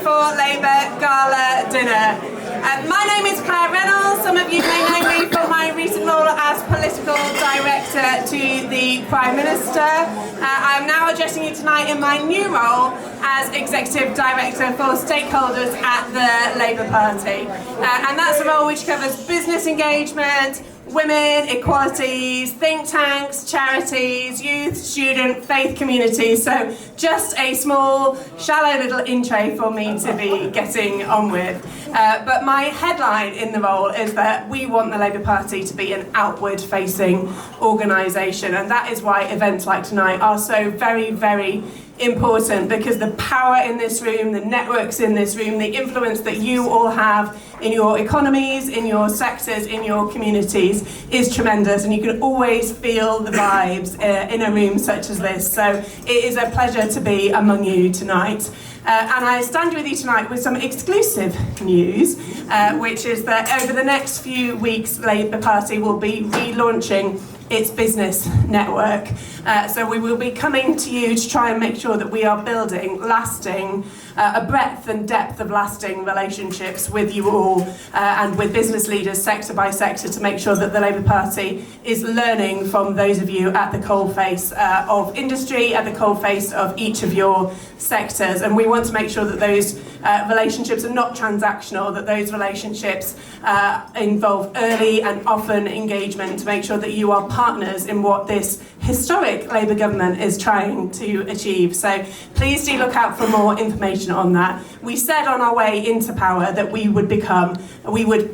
SME4LABOUR Gala Dinner. My name is Reynolds. Some of you may know me from my recent role as Political Director to the Prime Minister. I'm now addressing you tonight in my new role as Executive Director for Stakeholders at the Labour Party. And that's a role which covers business engagement, women, equalities, think tanks, charities, youth, student, faith communities. So just a small, shallow little intro for me to be getting on with. But my headline in the role is that we want the Labour Party to be an outward-facing organisation, and that is why events like tonight are so very, very important, because the power in this room, the networks in this room, the influence that you all have in your economies, in your sectors, in your communities is tremendous, and you can always feel the vibes in a room such as this. So it is a pleasure to be among you tonight. And I stand with you tonight with some exclusive news, which is that over the next few weeks, Labour Party will be relaunching its business network. So we will be coming to you to try and make sure that we are building lasting, a breadth and depth of lasting relationships with you all and with business leaders sector by sector, to make sure that the Labour Party is learning from those of you at the coalface of industry, at the coalface of each of your sectors. And we want to make sure that those relationships are not transactional, that those relationships involve early and often engagement, to make sure that you are partners in what this historic Labour government is trying to achieve. So please do look out for more information on that. We said on our way into power that we would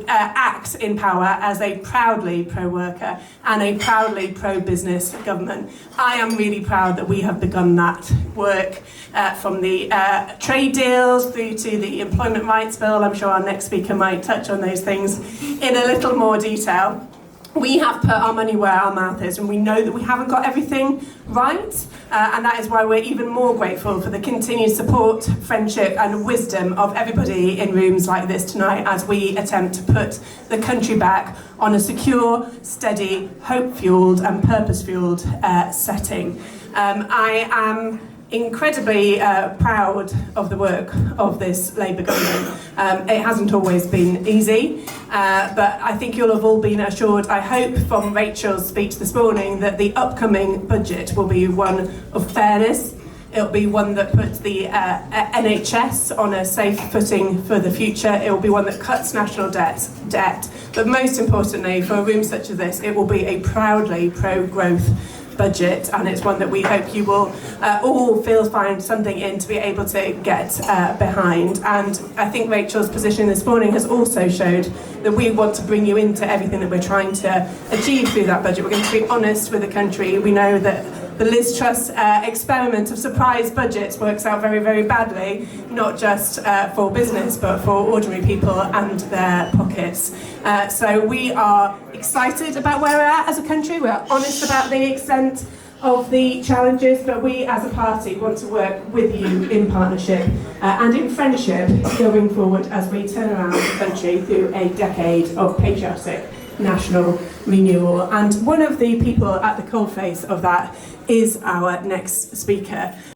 act in power as a proudly pro-worker and a proudly pro-business government. I am really proud that we have begun that work from the trade deals through to the employment rights bill. I'm sure our next speaker might touch on those things in a little more detail. We have put our money where our mouth is, and we know that we haven't got everything right, and that is why we're even more grateful for the continued support, friendship and wisdom of everybody in rooms like this tonight, as we attempt to put the country back on a secure, steady, hope-fuelled and purpose-fuelled setting. I am incredibly proud of the work of this Labour government. It hasn't always been easy, but I think you'll have all been assured, I hope, from Rachel's speech this morning, that the upcoming budget will be one of fairness. It'll be one that puts the NHS on a safe footing for the future. It will be one that cuts national debt. But most importantly, for a room such as this, it will be a proudly pro-growth budget, and it's one that we hope you will all find something in to be able to get behind. And I think Rachel's position this morning has also showed that we want to bring you into everything that we're trying to achieve through that budget. We're going to be honest with the country. We know that the Liz Truss experiment of surprise budgets works out very, very badly, not just for business, but for ordinary people and their pockets. So we are excited about where we're at as a country. We're honest about the extent of the challenges, but we as a party want to work with you in partnership and in friendship going forward as we turn around the country through a decade of patriotic national renewal. And one of the people at the coalface of that is our next speaker.